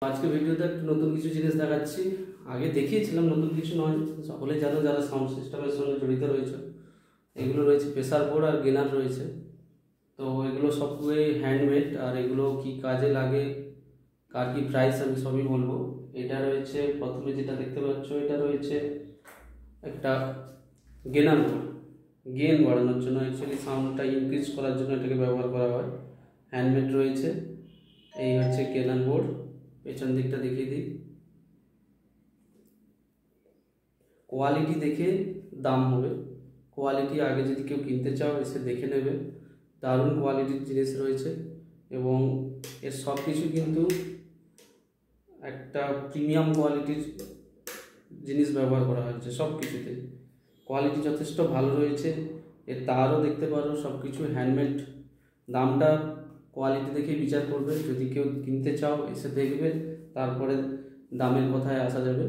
আজকে ভিডিওতে একটা নতুন কিছু জিনিস দেখাচ্ছি। আগে দেখিয়েছিলাম, নতুন কিছু নয়, সকলে জানো যারা সাউন্ড সিস্টেমের সঙ্গে জড়িত রয়েছে। এগুলো রয়েছে প্রেসার বোর্ড আর গেনার রয়েছে। তো এগুলো সবগুলোই হ্যান্ডমেড, আর এগুলো কি কাজে লাগে, কার কি প্রাইস, আমি সবই বলবো। এটা রয়েছে, প্রথমে যেটা দেখতে পাচ্ছ, এটা রয়েছে একটা গেনার বোর্ড। গেন বাড়ানোর জন্য, অ্যাকচুয়ালি সাউন্ডটা ইনক্রিজ করার জন্য এটাকে ব্যবহার করা হয়। হ্যান্ডমেড রয়েছে। এই হচ্ছে গেনার বোর্ড। পেছন দিকটা দেখিয়ে দিই। কোয়ালিটি দেখে দাম হবে। কোয়ালিটি আগে যদি কেউ কিনতে চাও এসে দেখে নেবে। দারুণ কোয়ালিটির জিনিস রয়েছে এবং এর সব কিছু কিন্তু একটা প্রিমিয়াম কোয়ালিটির জিনিস ব্যবহার করা হয়েছে। সব কিছুতে কোয়ালিটি যথেষ্ট ভালো রয়েছে। এর তারও দেখতে পারো, সব কিছু হ্যান্ডমেড। দামটা কোয়ালিটি দেখে বিচার করবে। যদি কেউ কিনতে চাও এসে দেখবে, তারপরে দামের কথায় আসা যাবে।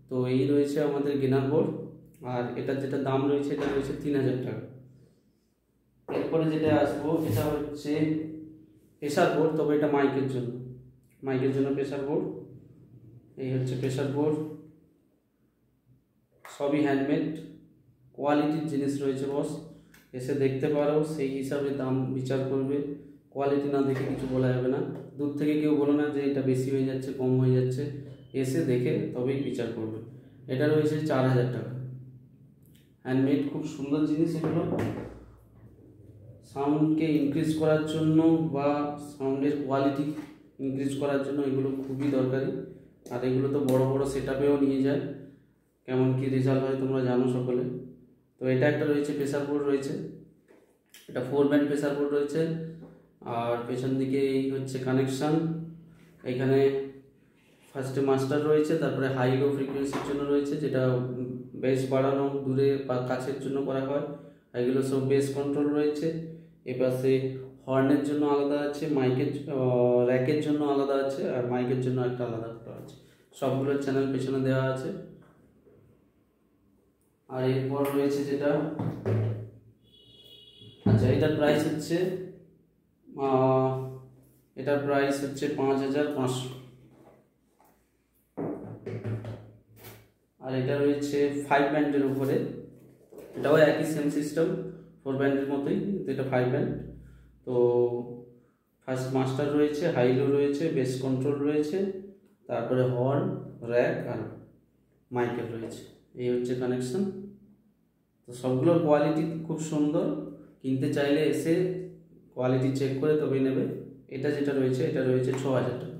তো এই রয়েছে আমাদের গেনার বোর্ড, আর এটার যেটা দাম রয়েছে এটা রয়েছে 3000 টাকা। এরপরে যেটা আসবো, এটা হচ্ছে প্রেসার বোর্ড, তবে এটা মাইকের জন্য প্রেসার বোর্ড। এই হচ্ছে প্রেসার বোর্ড, সবই হ্যান্ডমেড, কোয়ালিটির জিনিস রয়েছে বস। এসে দেখতে পারো, সেই হিসাবে দাম বিচার করবে। কোয়ালিটি না দেখে কিছু বলা যাবে না। দূর থেকে কেউ বলো না যে এটা বেশি হয়ে যাচ্ছে, কম হয়ে যাচ্ছে। এসে দেখে তবেই বিচার করবে। এটা রয়েছে 4000 টাকা। হ্যান্ডমেড, খুব সুন্দর জিনিস এগুলো। সাউন্ডকে ইনক্রিজ করার জন্য বা সাউন্ডের কোয়ালিটি ইনক্রিজ করার জন্য এগুলো খুবই দরকারি। আর এগুলো তো বড় বড় সেট আপেও নিয়ে যায়। কেমন কি রেজাল্ট হয় তোমরা জানো সকলে। তো এটা একটা রয়েছে প্রেসার বোর্ড রয়েছে। এটা 4 ব্যান্ড প্রেসার বোর্ড রয়েছে। আর পেছন দিকে এই হচ্ছে কানেকশান। এখানে ফার্স্টে মাস্টার রয়েছে, তারপরে হাই লো ফ্রিকোয়েন্সির জন্য রয়েছে, যেটা বেস বাড়ানো, দূরে বা কাছের জন্য করা হয়। এগুলো সব বেস কন্ট্রোল রয়েছে। এপাশে হর্নের জন্য আলাদা আছে, মাইকের র্যাকের জন্য আলাদা আছে, আর মাইকের জন্য একটা আলাদা আছে। সবগুলোর চ্যানেল পেছনে দেওয়া আছে। আর এরপর রয়েছে যেটা, আচ্ছা, এটার প্রাইস হচ্ছে 5500। আর এটা রয়েছে 5 ব্যান্ডের উপরে। এটাও একই সেম সিস্টেম, 4 ব্যান্ডের মতোই, কিন্তু এটা 5 ব্যান্ড। তো ফার্স্ট মাস্টার রয়েছে, হাইলো রয়েছে, বেস কন্ট্রোল রয়েছে, তারপরে হর্ন, র্যাক আর মাইকের রয়েছে। এই হচ্ছে কানেকশন। তো সবগুলোর কোয়ালিটি খুব সুন্দর। কিনতে চাইলে এসে কোয়ালিটি চেক করে তবেই নেবে। এটা যেটা রয়েছে, এটা রয়েছে 6000 টাকা।